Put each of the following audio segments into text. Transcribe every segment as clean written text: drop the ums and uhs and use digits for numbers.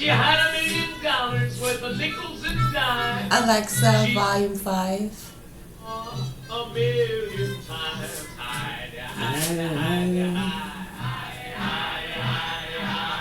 She had $1 million worth of nickels and dimes. Alexa, volume 5. A million times. Hide, hide, hide, hide, hide, hide.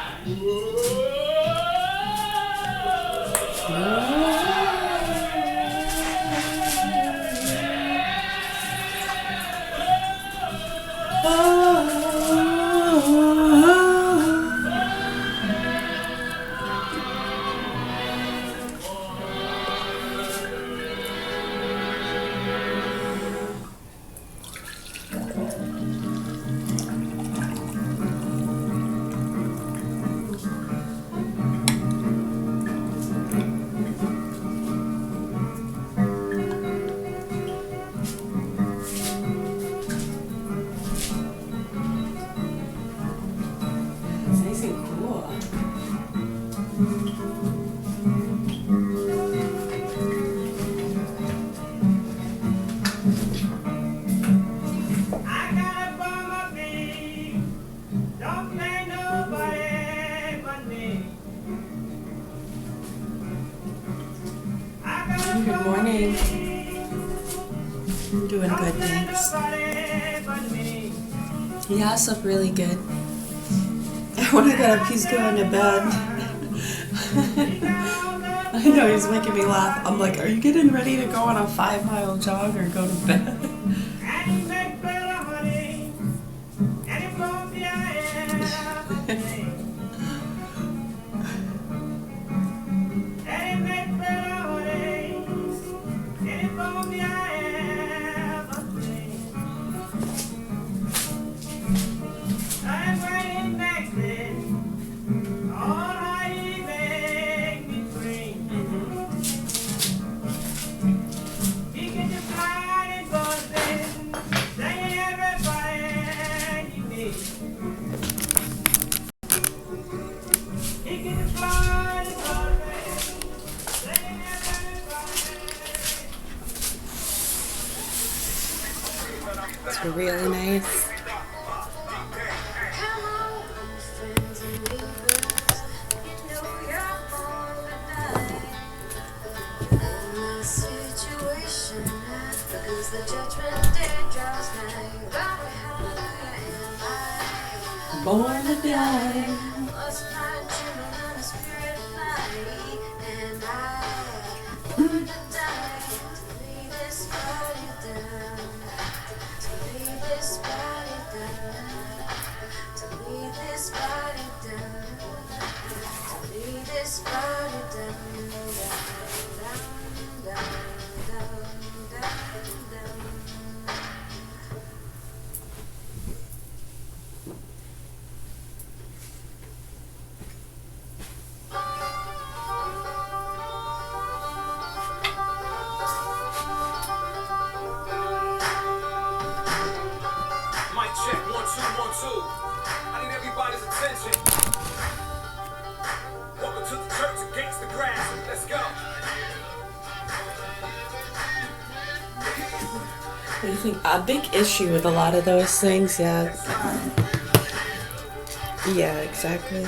It's nice and cool. I got a bum of me. Don't blame nobody but me. I got a Good bum morning. of me. Doing Don't good, blame thanks. nobody but me. Yeah, I slept really good. When I got up, he's going to bed. I know, he's making me laugh. I'm like, are you getting ready to go on a 5-mile jog or go to bed? And he make better honey. And he pump your air. And he make better honey. And he pump your air. I'm waiting back there. All right, make me free. He can just fly and go then. Say everybody you need. He can just fly and go then. Say everybody. It's really nice. Born to die. Mic check, 1, 2, 1, 2. I need everybody's attention. Welcome to the church against the grass. Let's go. What do you think? A big issue with a lot of those things, yeah. Yeah, exactly.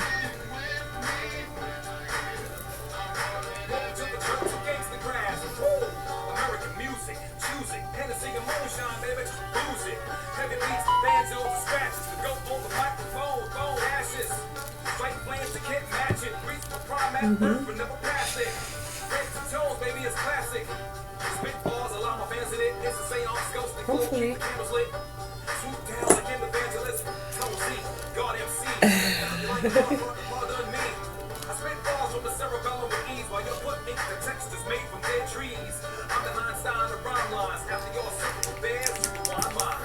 Welcome to the church against the grass. Woo! American music, choose it. Hennessy and moonshine, baby. Lose it. Heavy beats, banjos and scratches. The goat on the microphone, bone ashes. Straight flames to can't match it. Reach for prime at birth, but never pass it. Break the tones, baby, it's classic. Spitballs, allow my fans in it. It's the same arms, ghost, Hopefully. keep the candles lit. Swoop down like an evangelist. Tone Z, God MC. Pardon me. I spit balls from the cerebellum with ease while you're putting the textures made from dead trees. I'm the Einstein of rhyme lines. After your simple bears, you want mine.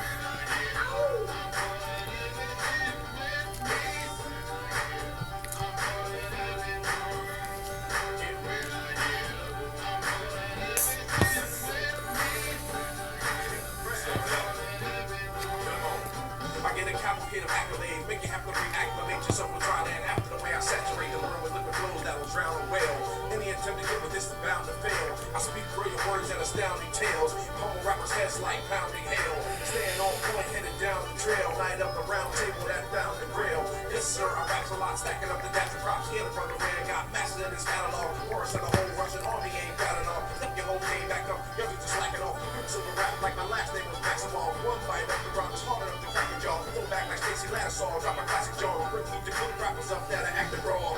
I get a cavalcade of accolades, make you have to reacclimate yourself with dry land after the way I saturate the world with liquid flows that will drown a whale. Any attempt to get with this is bound to fail. I speak brilliant words and astounding tales. Pummel rappers' heads like pounding hail. Staying on point, headed down the trail. Light up the round table that found the grail. Yes, sir, I raps a lot, stacking up the data props. Here from the red, got massive in his catalog. Worse than a whole Russian army ain't got it all. Step your whole game back up, y'all just slack it off. Silver rap like my last name was Maximum. One bite up the rock is hard enough to crack a jaw. Go back like Stacey Lattisaw, drop a classic jaw. Bring me the good rappers up that are acting raw.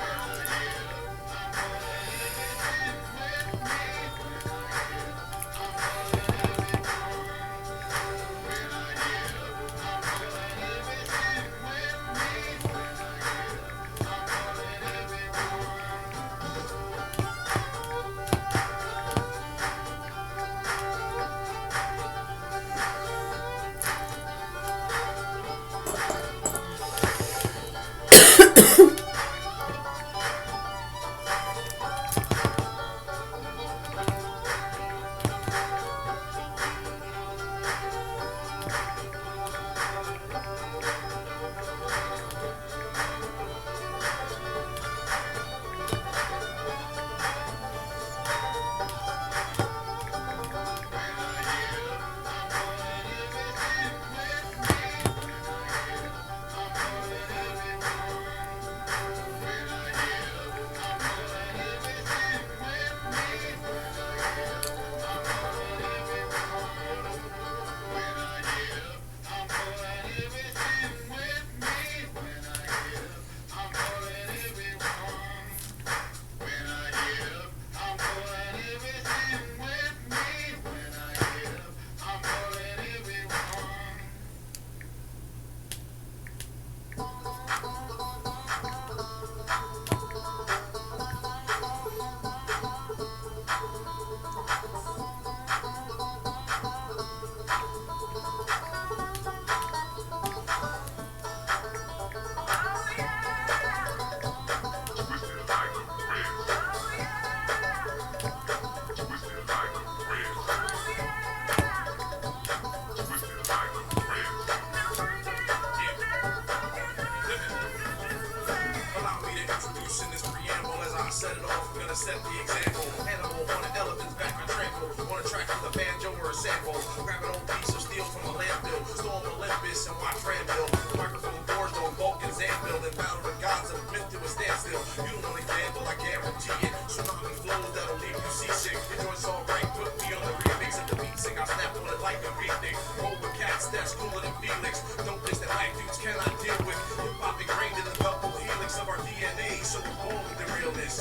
Set it off, gonna set the example. Animal on an elephant's back and tranquil. On a track with a banjo or a sample. Grab an old piece of steel from a landfill. Storm Olympus and watch Randall. Microphone doors on Vulcan's anvil. Then battle the gods of myth to a standstill. You don't only gamble, I guarantee it. Tsunami flows that'll leave you seasick. Your joint's alright, put me on the remix of the beat. Sing, I snap on it like a beatnik. Roll with cats, that's cooler than Felix. Don't diss that black dudes cannot deal with. Hip hop ingrained in the double helix of our DNA. So we're born with the realness.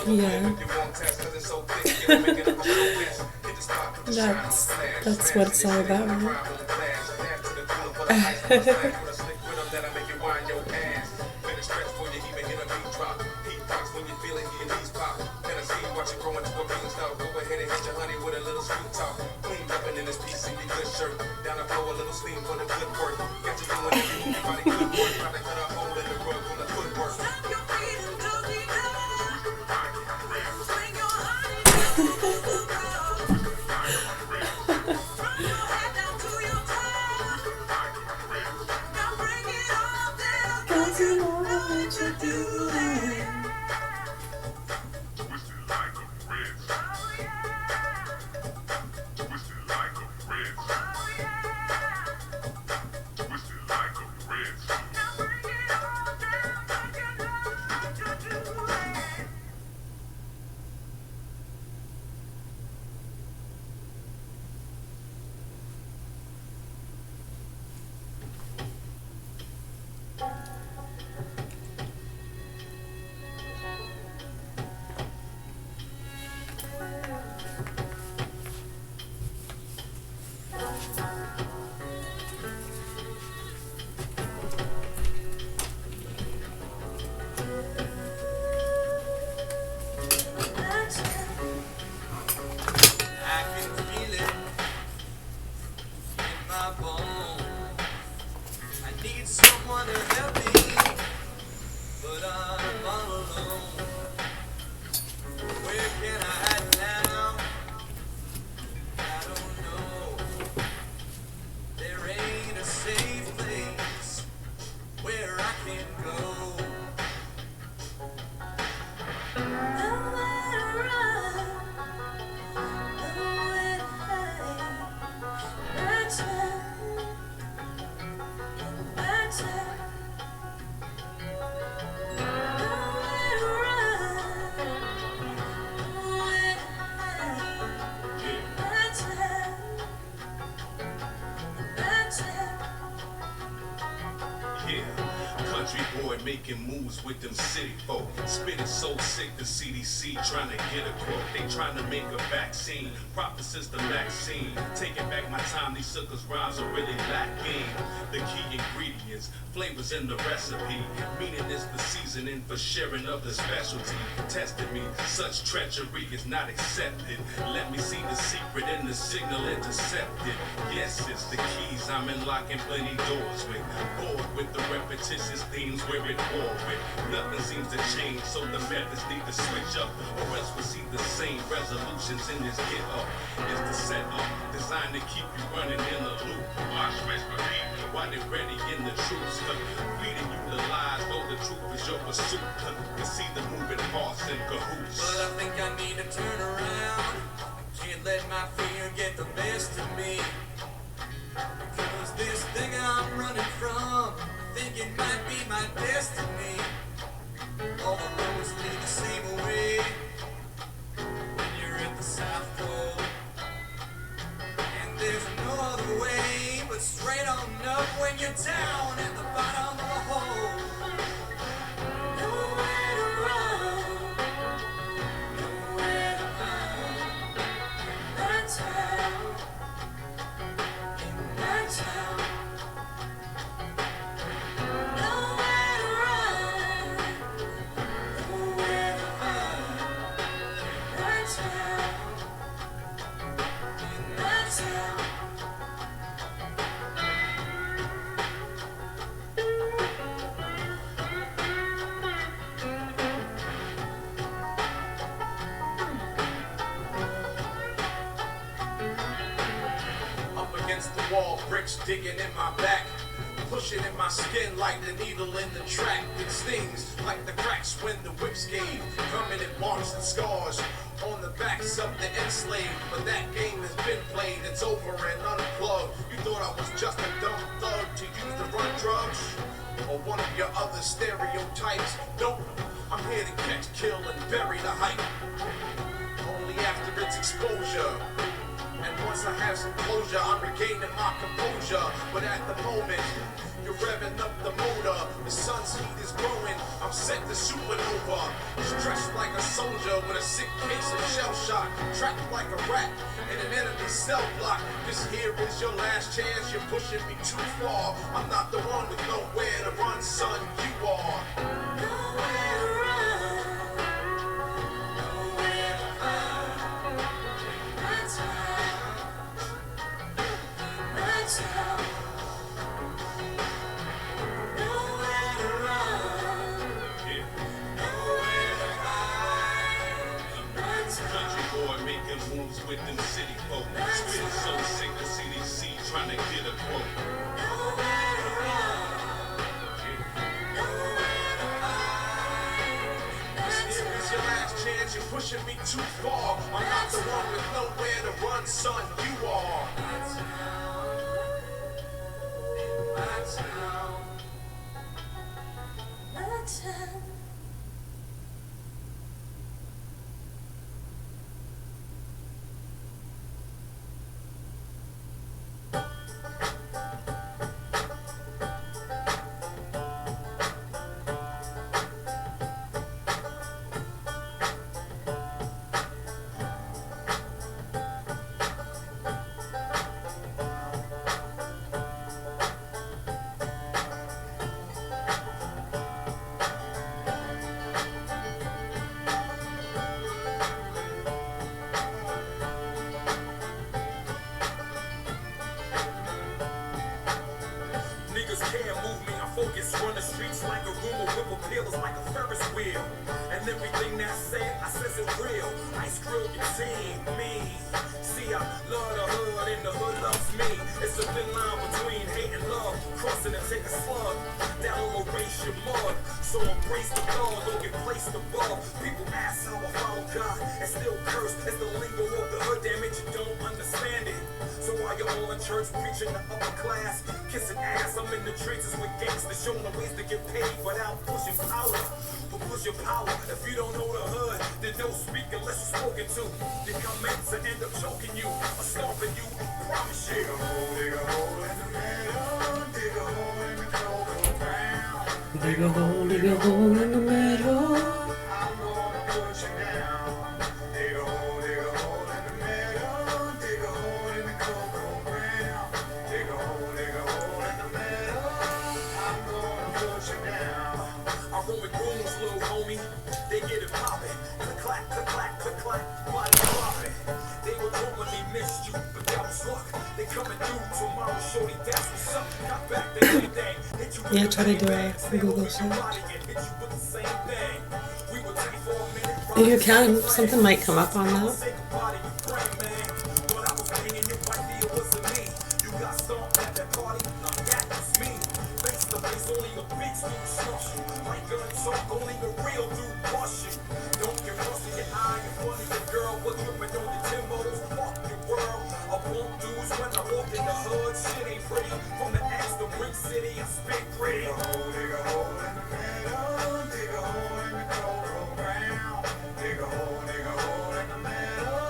Yeah. That's what it's all about, right? Twisted like a red. my bones. I need someone to help me, but I'm all alone. Where can I hide now? I don't know. There ain't a safe place where I can go. Country boy making moves with them city folk. Spitting so sick the CDC trying to get a quote. They trying to make a vaccine. Prophecies the vaccine. Taking back my time, these suckers rhymes are really lacking. The key ingredients, flavors in the recipe. Meaning it's the seasoning for sharing of the specialty. Tested me, such treachery is not accepted. Let me see the secret and the signal intercepted. Yes, it's the keys I'm unlocking plenty doors with. Bored with the repetitious themes we're at war with. Nothing seems to change, so the methods need to switch up, or else we'll see the same resolutions in this get up. It's the setup, designed to keep you running in a loop. Watch, rest, repeat, while they're ready in the truth. Feeding you the lies, though the truth is your pursuit. You see the moving parts in cahoots. But I think I need to turn around. Can't let my fear get the best of me. Cause this thing I'm running from, think it might be my destiny. All the roads lead the same way when you're at the South Pole. And there's no other way but straight on up when you're down at the bottom of the hole. Nowhere to run, nowhere to hide. My town, in my town. Nowhere to run, nowhere to hide. My town, in my town. Up against the wall, bricks digging in my back, pushing in my skin like the needle in the track. It stings like the cracks when the whips gave. Permanent marks and scars on the backs of the enslaved. But that game has been played, it's over and unplugged. You thought I was just a dumb thug to use to run drugs? Or one of your other stereotypes? Nope, I'm here to catch, kill, and bury the hype. Only after its exposure. And once I have some closure, I'm regaining my composure. But at the moment, you're revving up the motor. The sun's heat is growing, I'm set to supernova. Stressed like a soldier with a sick case of shell shock. Trapped like a rat in an enemy cell block. This here is your last chance, you're pushing me too far. I'm not the one with nowhere to run, son, you are. Nowhere to run, nowhere to hide. My town, my town. Nowhere to run, nowhere to hide. My town. Country boy making moves with them city folk. Spitting so sick the CDC trying to get a quote. Nowhere to run, nowhere to hide. This here is your last chance, you're pushing me too far. I'm not the one with nowhere to run, son, you are. My town, in my town, my town. niggas can't move me. I focus, run the streets like a rumor, whip appealers like a Ferris wheel. And everything that I says it real. Ice grill your team, me. See, I love the hood and the hood loves me. It's a thin line between hate and love. Crossing and take a slug. Down will erase your mud. So embrace the dog, don't get placed above. People ask how I follow God and still curse. It's the lingo of the hood, damn it, you don't understand it. So while you're all in church preaching the upper class, kissing ass, I'm in the trenches with gangsters showing them ways to get paid without pushing power. But push your power. If you don't know the hood, then don't speak unless you're spoken to. Your comments will end up choking you or stomping you. Promise you. Dig a hole in the middle, dig a hole in the cocoa ground. Dig a hole in the middle. I'm gonna put you down. Dig a hole in the middle, dig a hole in the cocoa ground. Dig a hole in the middle. I'm gonna put you down. I roll with goons, little homie. They get it poppin'. Click clack, click clack, click clack. Body poppin'. They were told when they missed you, but that was luck. They coming through tomorrow, shorty. That's what's up. Got back the same thing. Hit you with Yeah, the try to do bang, a stay Google over your search. body and hit you with the same thing. We were taking for a minute. You can. Something might come up on that. Say goodbye to your friend, man. But I was hanging your wife, it wasn't me. You got stomped at that party, now that was me. Face to face, only the beats do snuff you. Like gun talk, only the real do bust you. Don't get rust in your eye, you're funny, your girl was dripping on your Timbos. Fuck your world, I bump dudes when I walk in the hood. Shit ain't pretty, from the X to Brick City, I spit gritty. Dig a hole in the middle, dig a hole in the cocoa ground. Dig a hole in the middle,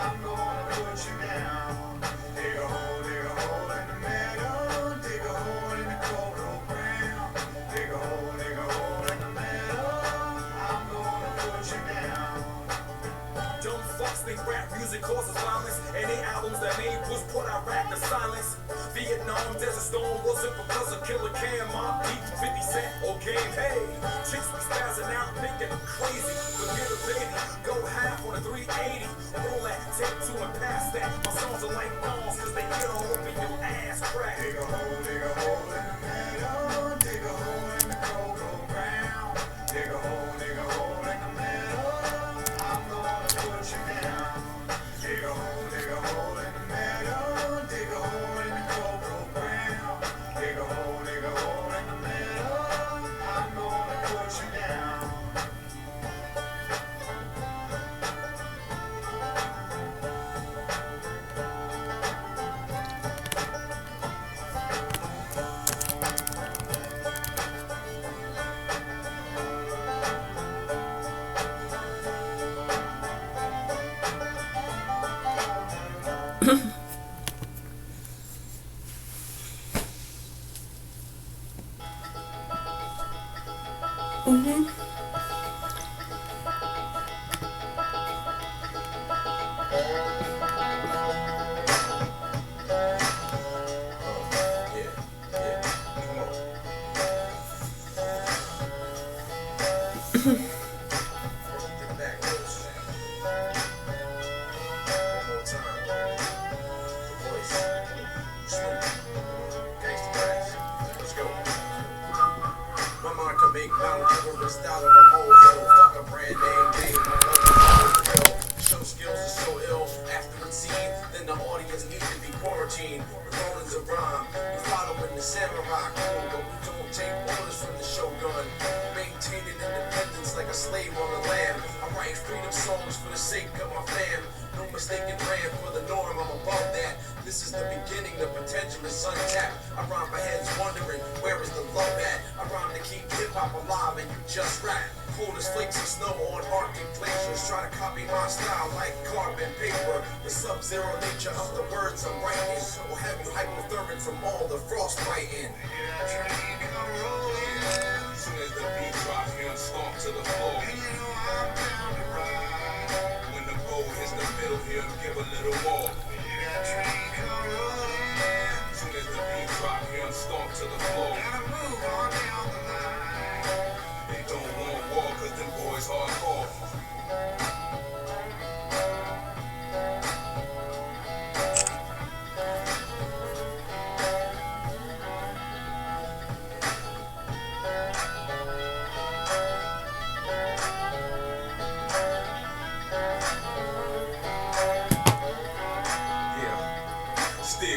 I'm gonna put you down. Dig a hole in the middle, dig a hole in the cocoa ground. Dig a hole in the middle, I'm gonna put you down. Dumb fucks think rap music causes violence. Any albums that made push put out rap to silence. Vietnam Desert Storm wasn't because of Killer Cam, Mob Deep, 50 Cent, or Game Hey. Chicks be spazzing out thinking I'm crazy. Forget a baby, go half on a 380. Roll that, take two and pass that. My songs are like thongs cause they get all up in your ass crack. Dig a hole in the middle, dig a hole in the cocoa ground. Dig a hole in the middle, I'm gonna put you down. Dig a hole in the middle, dig a hole in the cocoa ground. Dig a hole in the middle, I'm gonna put you down.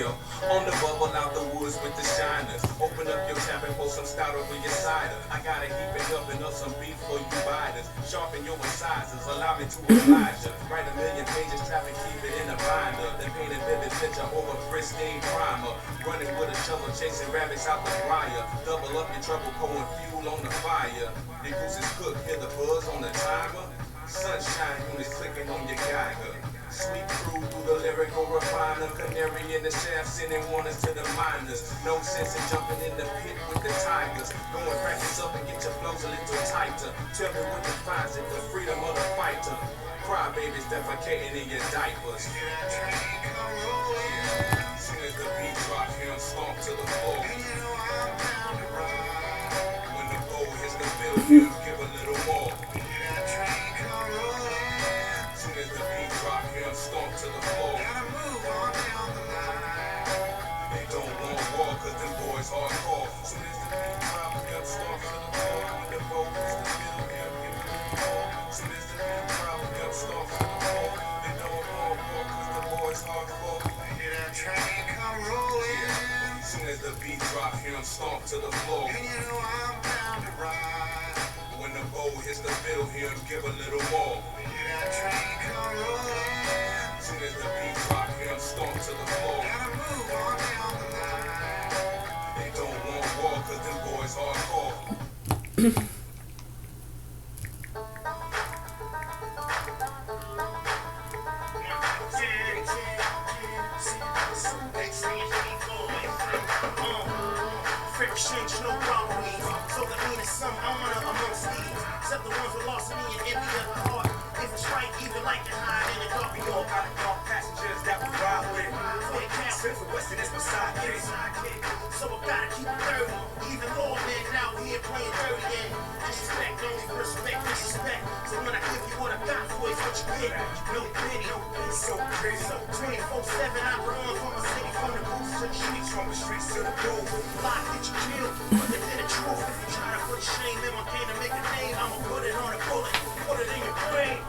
Yeah, on the bubble out the woods with the shiners. Open up your tap and pour some stout over your cider. I gotta heap it up and up some beef for you biters. Sharpen your incisors, allow me to oblige ya. Write a million pages, trap and keep it in a binder. Then paint a vivid picture over pristine primer. Running with a shovel, chasing rabbits out the briar. Double up your trouble, pouring fuel on the fire. The goose is cooked, hear the buzz on the timer. Sunshine units clicking on your Geiger. Sweet crew through the lyrical refiner. Canary in the shaft, sending warnings to the miners. No sense in jumping in the pit with the tigers. Go and practice up and get your flows a little tighter. Tell me what defines it, the freedom of the fighter. Crybabies defecating in your diapers. Soon as the beat drop, hear 'em stomp to the floor. When the bow hits the field, give a little more. Soon as the beat drop, hear 'em stomp to the floor. They don't want war, cause them boys hardcore. Soon as the beat drop, hear 'em stomp to the floor. When the bow hits the field, give a little more. Soon as the beat drop, hear 'em stomp to the floor. They don't want war, cause the boys hardcore. Hear that train come rolling. Soon as the beat drop, hear 'em stomp to the floor. And you know I'm down to ride. When the bow hits the fiddle, hear 'em give a little more. Hear that train come rolling. Soon as the beat drop, hear 'em stomp to the floor. Gotta move on down the line. They don't want war, cause them boys hardcore. Exchange no problem with me. So the mean is some honor amongst these. Except the ones who lost me and envy of the heart. If it's right, even like to hide in the dark. We all got dark passengers that we ride with. For the count, Smith and Wesson is my sidekick. so I gotta keep it 30. Even though men out here playing dirty and disrespect, only respect, disrespect. So when I give you what I got for you, what you get. No pity, So pretty. so 24/7 I run from the city, from the booths to the streets, From the streets to the booth. lie, get you killed, but the truth. If you try to put shame in my game to make a name, I'ma put it on a bullet, put it in your brain.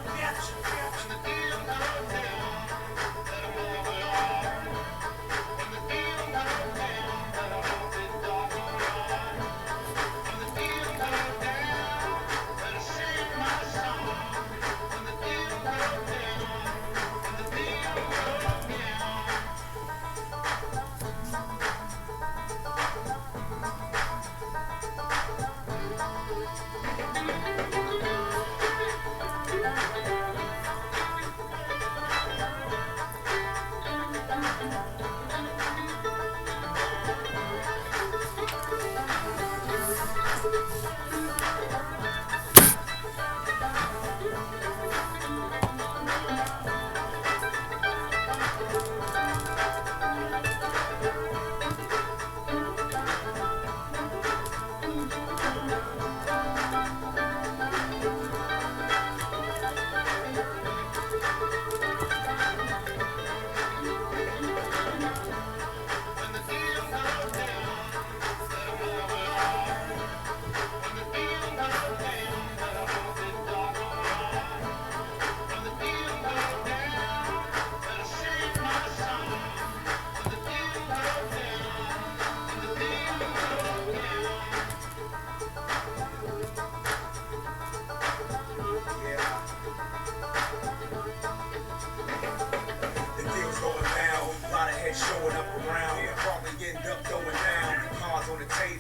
Showing up around, probably end up going down. Cards on the table,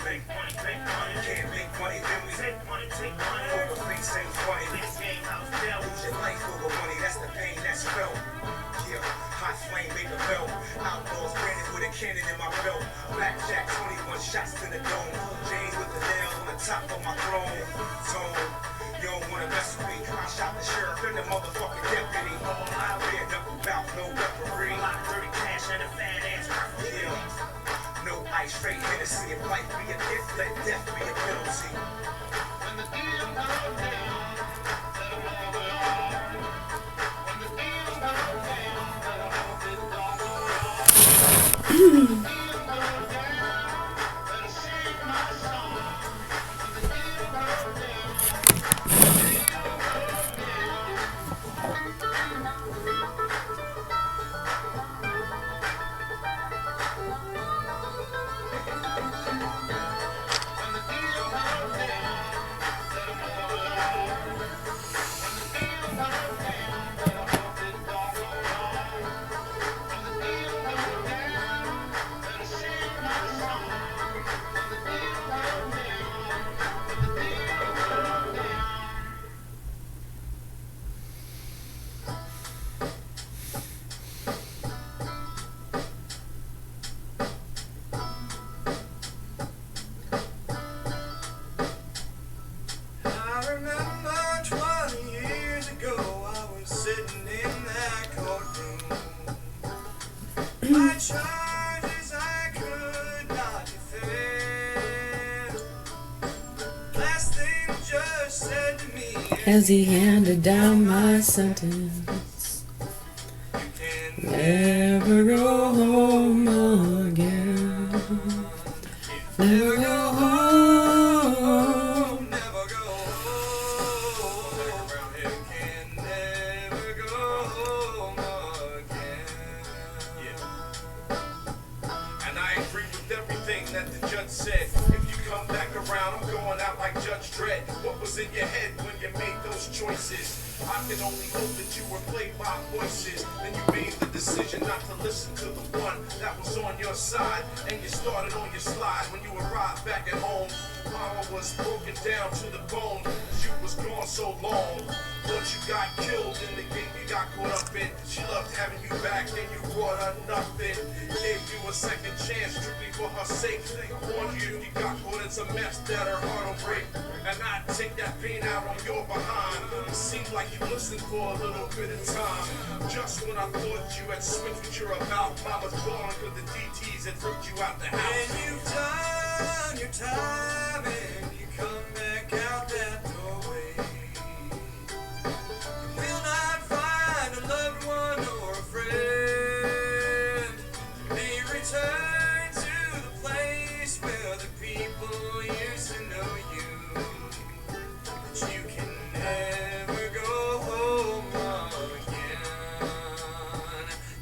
can't make money, then we Take money, take money. over face ain't funny. This game house down. Lose your life over money, that's the pain that's felt. Yeah, hot flame make a belt. Outlaws branded with a cannon in my belt. Blackjack, 21 shots to the dome. James with the nail on the top of my throne. Zone, you don't wanna mess with me. I shot the sheriff and the motherfucking deputy. All out there, nothing about no referee. A lot of dirty cash and a fat ass referee. Yeah, no ice, straight Hennessy. If life be a gift, let death be a penalty. When the deal goes down, let 'em know we are. When the deal goes down, let 'em know it's all right. When the deal goes down, let 'em sing my song. When the deal goes down, the deal goes down. as he handed down my sentence. Never go home again. Never go home. Never go home. Around here can never go home again. Yeah. And I agree with everything that the judge said. If you come back around, I'm going out like Judge Dredd. What was in your head when you made those choices? I can only hope that you were played by voices. Then you made the decision not to listen to the one that was on your side. And you started on your slide when you arrived back at home. Mama was broken down to the bone. She was gone so long. Thought you got killed in the game you got caught up in. She loved having you back and you brought her nothing. Gave you a second chance strictly for her sake. Warned you if you got caught in some mess that her heart will break. And I'd take that pain out on your behind. It seemed like you listened for a little bit of time. Just when I thought you had switched what you're about, Mama's gone because the DTs had ripped you out the house. And you've done your time and you come back out that doorway. You will not find a loved one or a friend. You may return to the place where the people used to know you. But you can never go home again.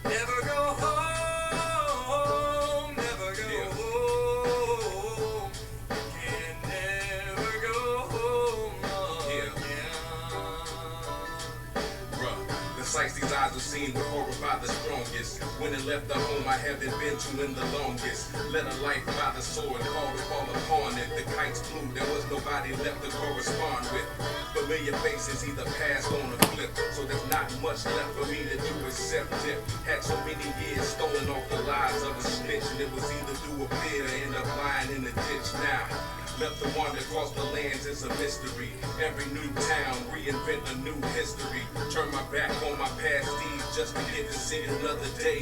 Never go home. Never go home. You can never go home again. Bruh, the sights these eyes have seen were horrified the strongest. When it left the home I haven't been to in the longest. Let a life by the sword fall to fall upon it. The kites flew, there was nobody left to correspond with. Familiar faces either passed on or flipped, so there's not much left for me to do except dip. Had so many years stolen off the lives of a snitch, and it was either do a bid or end up lying in the ditch now. Left to wander across the lands is a mystery. Every new town, reinvent a new history. Turn my back on my past deeds just to get to see another day.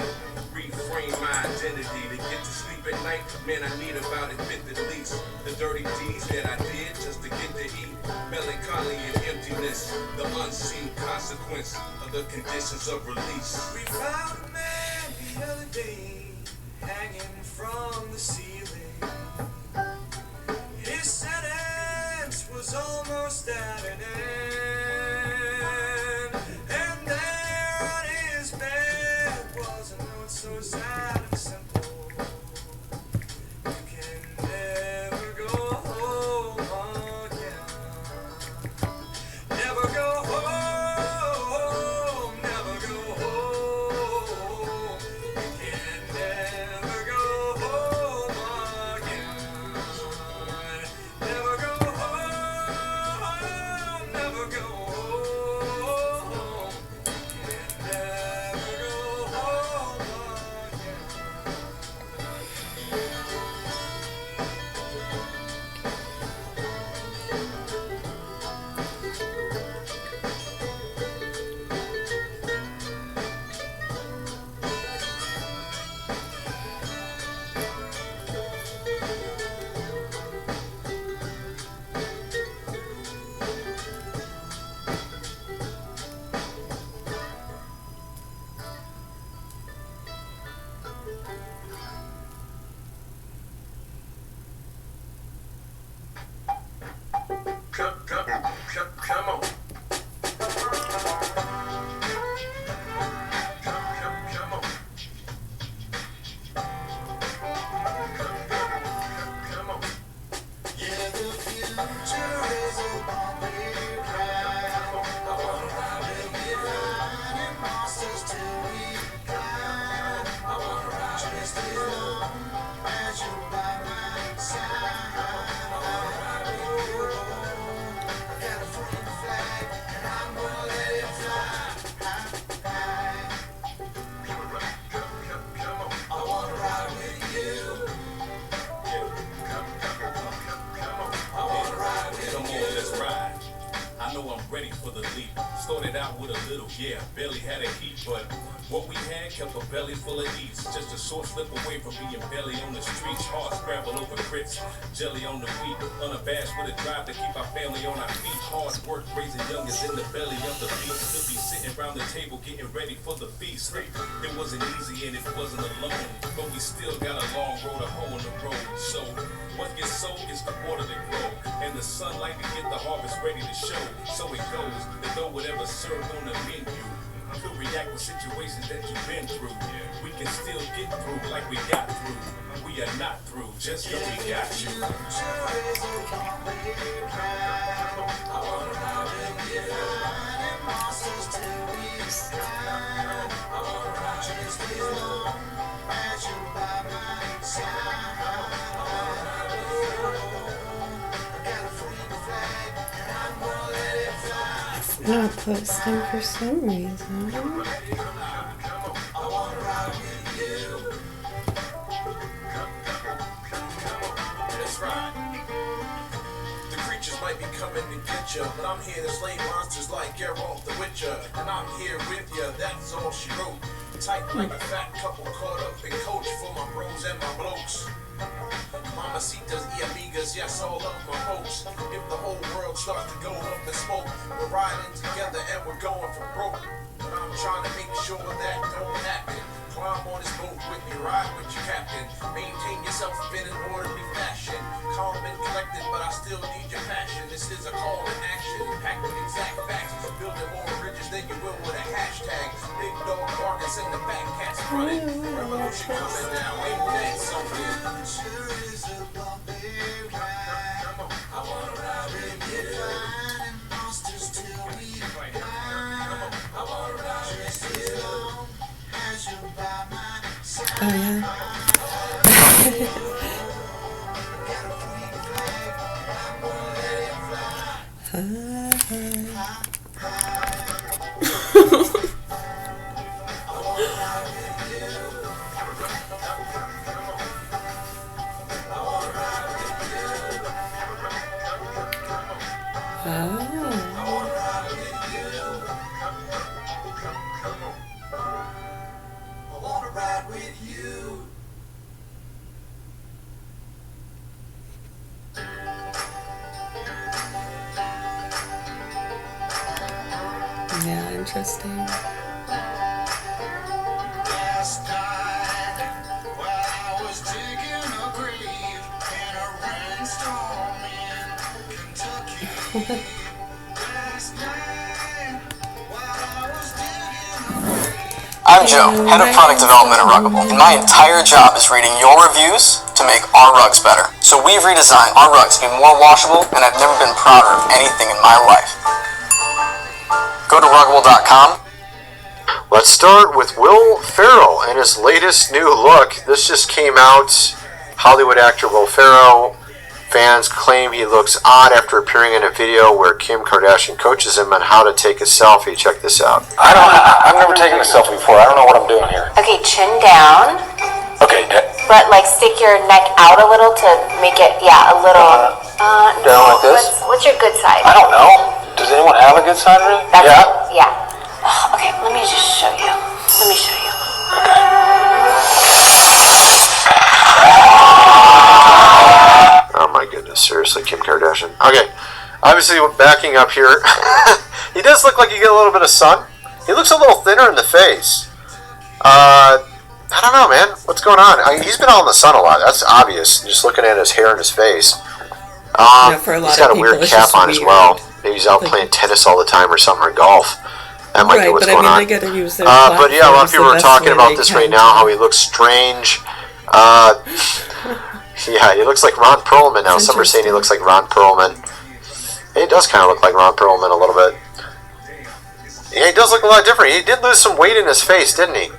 Reframe my identity to get to sleep at night. Man, I need about it 50 at least. The dirty deeds that I did just to get to eat. Melancholy and emptiness, the unseen consequence of the conditions of release. We found a man the other day, hanging from the ceiling. His sentence was almost at an end, and there on his bed was a note so sad and simple. You can never go home again. Never go home. Never go home. You can never go home again. Never go home, never go home. You can never go home again. Come on. Come on. Come on. Yeah, the future is a bumpy ride. I wanna ride with you. Riding monsters till we climb. I wanna ride just as long as you're by my side. I wanna ride with you. I got a freedom flag and I'm gonna let it fly. High. Come on. I wanna ride with you. Come on. I wanna ride with Come you. on, let's ride. I know I'm ready for the leap. Started out with a little, yeah, barely had a heat, but What we had kept a belly full of eats, just a short slip away from being belly on the streets. Hard scramble over grits, jelly on the wheat, unabashed with a drive to keep our family on our feet. Hard work raising youngest in the belly of the beast. To be sitting around the table getting ready for the feast. It wasn't easy and it wasn't alone, but we still got a long road, a hole in the road. So what gets sold is the water that grow, and the sunlight to get the harvest ready to show. So it goes that though whatever served on the menu could react with situations that you've been through. We can still get through like we got through. We are not through, just know we got you. Not posting for some reason. The creatures might be coming to get ya, but I'm here to slay monsters like Geralt the Witcher. And I'm here with ya, that's all she wrote. Tight like a fat couple caught up in coach for my bros and my blokes. Mamacitas y amigas, yes, all of my hopes. If the whole world starts to go up in smoke, we're riding together and we're going for broke. But I'm trying to make sure that don't happen. Climb on this boat with me, ride with your captain. Maintain yourself in an orderly fashion. Calm and collected, but I still need your passion. This is a call to action, packed with exact facts. Building more bridges than you will with a hashtag. Big dog barking, send the fat cats running. Revolution coming down, ain't that something? Sure is a bumpy ride. I wanna ride with you. Finding monsters till we die. I wanna ride with you. As you by my side. Oh yeah. Got a free flag, I'm gonna let it fly. I wanna ride with you. Yeah, interesting. Last night, while I was digging a grave in a rainstorm in Kentucky. Last night, while I was digging a grave. I'm Joe, head of product development at Ruggable, and my entire job is reading your reviews to make our rugs better. So we've redesigned our rugs to be more washable, and I've never been prouder of anything in my life. Go to ruggable.com. Let's start with Will Ferrell and his latest new look. This just came out. Hollywood actor Will Ferrell. Fans claim he looks odd after appearing in a video where Kim Kardashian coaches him on how to take a selfie. Check this out. I've never taken a selfie before. I don't know what I'm doing here. Okay, chin down, Okay, but like stick your neck out a little to make it, yeah, a little. Down like this? What's your good side? I don't know. Does anyone have a good side, really? Yeah. Okay, let me just show you. Let me show you. Oh my goodness, seriously, Kim Kardashian. Okay, obviously backing up here. He does look like you get a little bit of sun. He looks a little thinner in the face. I don't know, man. What's going on? He's been out in the sun a lot. That's obvious, just looking at his hair and his face. For a lot He's got of a weird people, it's cap just on as weird. well. Maybe he's out playing tennis all the time or something, or golf. That might be Right, what's but going I on. mean, they gotta use their But yeah, a lot of platforms people the are best talking way about they this can. right now, how he looks strange. Yeah, he looks like Ron Perlman now. It's Some are saying he interesting. looks like Ron Perlman. He does kind of look like Ron Perlman a little bit. Yeah, he does look a lot different. He did lose some weight in his face, didn't he?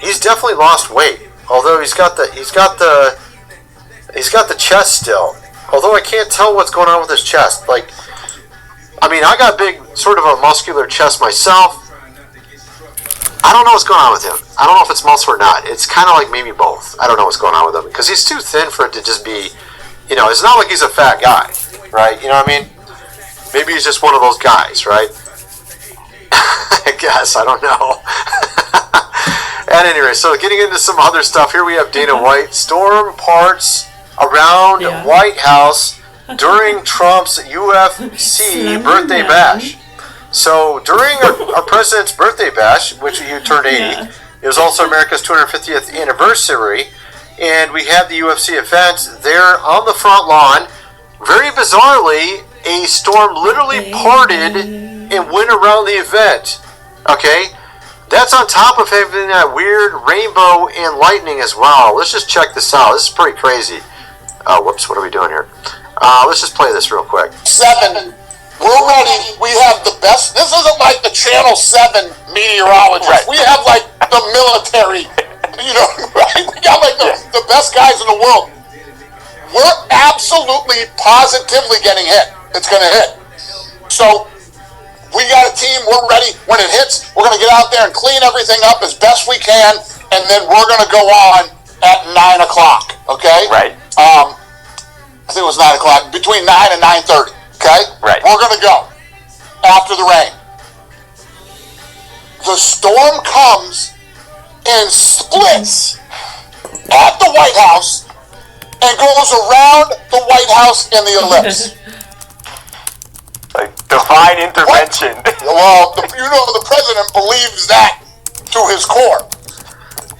He's definitely lost weight. Although he's got the chest still. Although I can't tell what's going on with his chest. Like, I mean, I got big, sort of a muscular chest myself. I don't know what's going on with him. I don't know if it's muscle or not. It's kind of like maybe both. I don't know what's going on with him. Because he's too thin for it to just be, you know, it's not like he's a fat guy, right? You know what I mean? Maybe he's just one of those guys, right? I guess, I don't know. At any rate, so getting into some other stuff, here we have Dana White. Storm parts around White House during Trump's UFC birthday bash. So during our president's birthday bash, which he turned 80, it was also America's 250th anniversary, and we had the UFC event there on the front lawn. Very bizarrely, a storm literally parted and went around the event. Okay? That's on top of having that weird rainbow and lightning as well. Let's just check this out. This is pretty crazy. Whoops, what are we doing here? Let's just play this real quick. 7. We're ready. We have the best. This isn't like the Channel 7 meteorologist. We have like the military, right? We got like the best guys in the world. We're absolutely, positively getting hit. It's going to hit. So, we got a team, we're ready. When it hits, we're going to get out there and clean everything up as best we can, and then we're going to go on at 9 o'clock, okay? Right. I think it was 9 o'clock, between 9 and 9:30, okay? Right. We're going to go after the rain. The storm comes and splits at the White House and goes around the White House in the ellipse. Like divine intervention. Well, the president believes that to his core.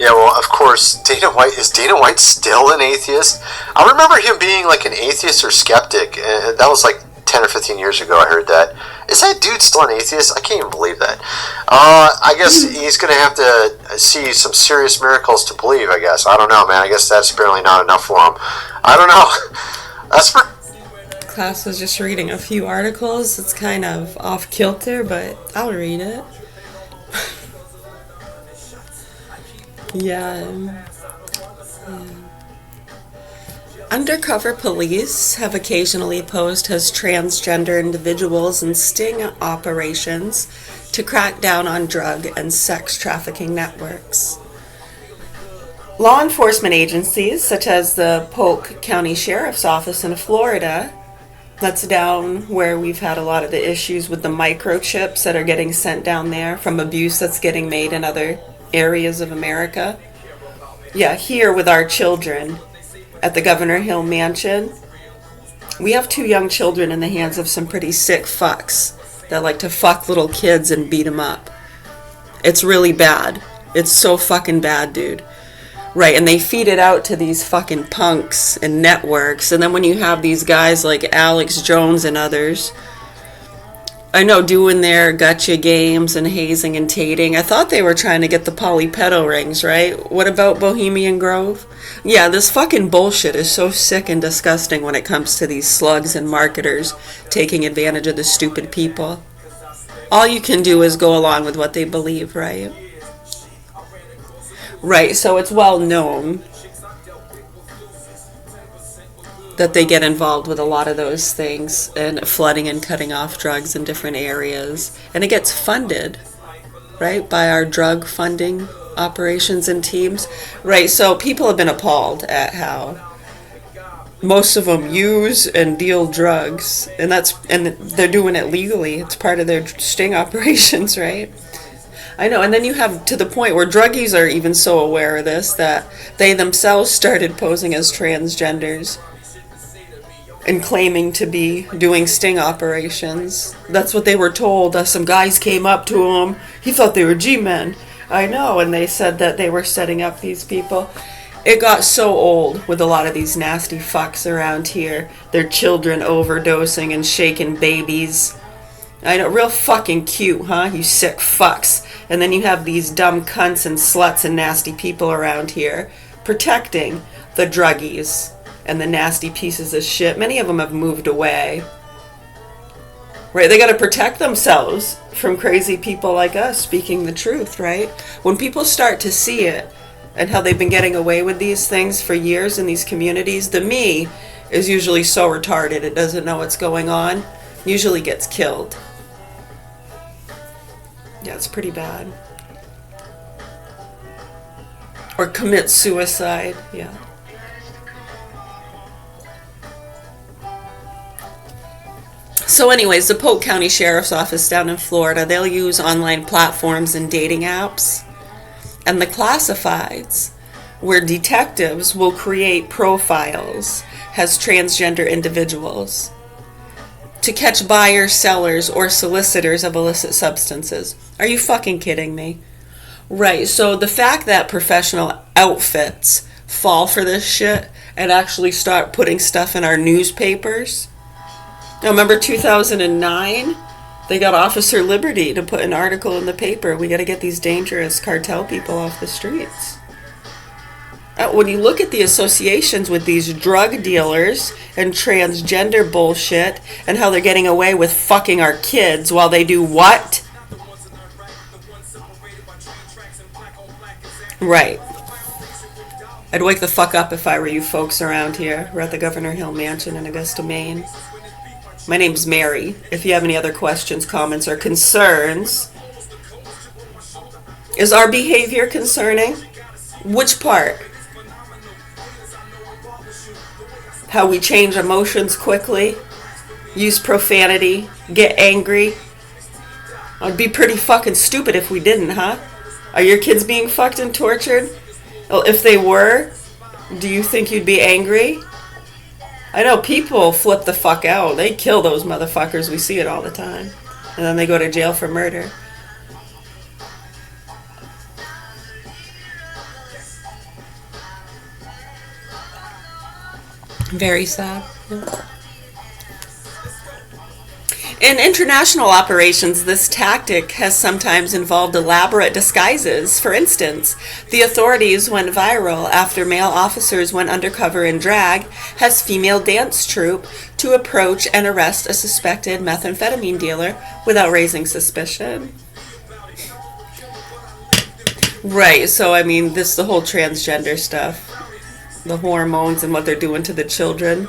Yeah, well, of course, is Dana White still an atheist? I remember him being like an atheist or skeptic. That was like 10 or 15 years ago I heard that. Is that dude still an atheist? I can't even believe that. I guess he's going to have to see some serious miracles to believe, I guess. I don't know, man. I guess that's apparently not enough for him. I don't know. That's for... Class was just reading a few articles. It's kind of off kilter, but I'll read it. Yeah. Undercover police have occasionally posed as transgender individuals in sting operations to crack down on drug and sex trafficking networks. Law enforcement agencies, such as the Polk County Sheriff's Office in Florida, that's down where we've had a lot of the issues with the microchips that are getting sent down there from abuse that's getting made in other areas of America. Yeah, here with our children at the Governor Hill Mansion, we have 2 young children in the hands of some pretty sick fucks that like to fuck little kids and beat them up. It's really bad. It's so fucking bad, dude. Right, and they feed it out to these fucking punks and networks, and then when you have these guys like Alex Jones and others, I know, doing their gotcha games and hazing and tating. I thought they were trying to get the polypedo rings, right? What about Bohemian Grove? Yeah, this fucking bullshit is so sick and disgusting when it comes to these slugs and marketers taking advantage of the stupid people. All you can do is go along with what they believe, right? Right, so it's well known that they get involved with a lot of those things and flooding and cutting off drugs in different areas. And it gets funded, right, by our drug funding operations and teams. Right, so people have been appalled at how most of them use and deal drugs, and they're doing it legally. It's part of their sting operations, right? I know, and then you have to the point where druggies are even so aware of this that they themselves started posing as transgenders and claiming to be doing sting operations. That's what they were told. Some guys came up to them. He thought they were G-men. I know, and they said that they were setting up these people. It got so old with a lot of these nasty fucks around here. Their children overdosing and shaking babies. I know, real fucking cute, huh? You sick fucks. And then you have these dumb cunts and sluts and nasty people around here protecting the druggies and the nasty pieces of shit. Many of them have moved away. Right? They got to protect themselves from crazy people like us speaking the truth, right? When people start to see it and how they've been getting away with these things for years in these communities, the me is usually so retarded it doesn't know what's going on, usually gets killed. Yeah, it's pretty bad. Or commit suicide, yeah. So anyways, the Polk County Sheriff's Office down in Florida, they'll use online platforms and dating apps and the classifieds, where detectives will create profiles as transgender individuals to catch buyers, sellers, or solicitors of illicit substances. Are you fucking kidding me? Right, so the fact that professional outfits fall for this shit and actually start putting stuff in our newspapers. Now remember 2009? They got Officer Liberty to put an article in the paper. We got to get these dangerous cartel people off the streets. When you look at the associations with these drug dealers and transgender bullshit and how they're getting away with fucking our kids while they do what? Right. I'd wake the fuck up if I were you folks around here. We're at the Governor Hill Mansion in Augusta, Maine. My name's Mary. If you have any other questions, comments, or concerns. Is our behavior concerning? Which part? How we change emotions quickly, use profanity, get angry. I'd be pretty fucking stupid if we didn't, huh? Are your kids being fucked and tortured? Well, if they were, do you think you'd be angry? I know people flip the fuck out. They kill those motherfuckers. We see it all the time. And then they go to jail for murder. Very sad. Yeah. In international operations, this tactic has sometimes involved elaborate disguises. For instance, the authorities went viral after male officers went undercover in drag as female dance troupe to approach and arrest a suspected methamphetamine dealer without raising suspicion. Right, so I mean, this the whole transgender stuff. The hormones and what they're doing to the children.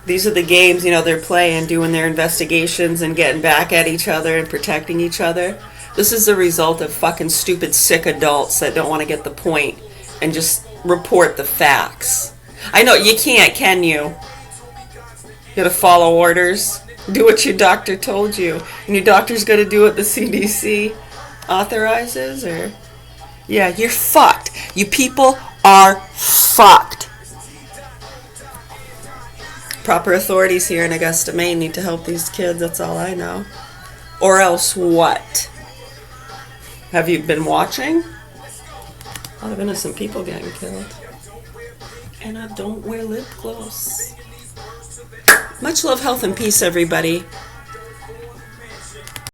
These are the games, they're playing, doing their investigations and getting back at each other and protecting each other. This is the result of fucking stupid, sick adults that don't want to get the point and just report the facts. I know, you can't, can you? You gotta follow orders. Do what your doctor told you. And your doctor's gotta do what the CDC authorizes, or... Yeah, you're fucked. You people are fucked. Proper authorities here in Augusta, Maine need to help these kids, that's all I know. Or else what? Have you been watching? A lot of innocent people getting killed. And I don't wear lip gloss. Much love, health, and peace, everybody.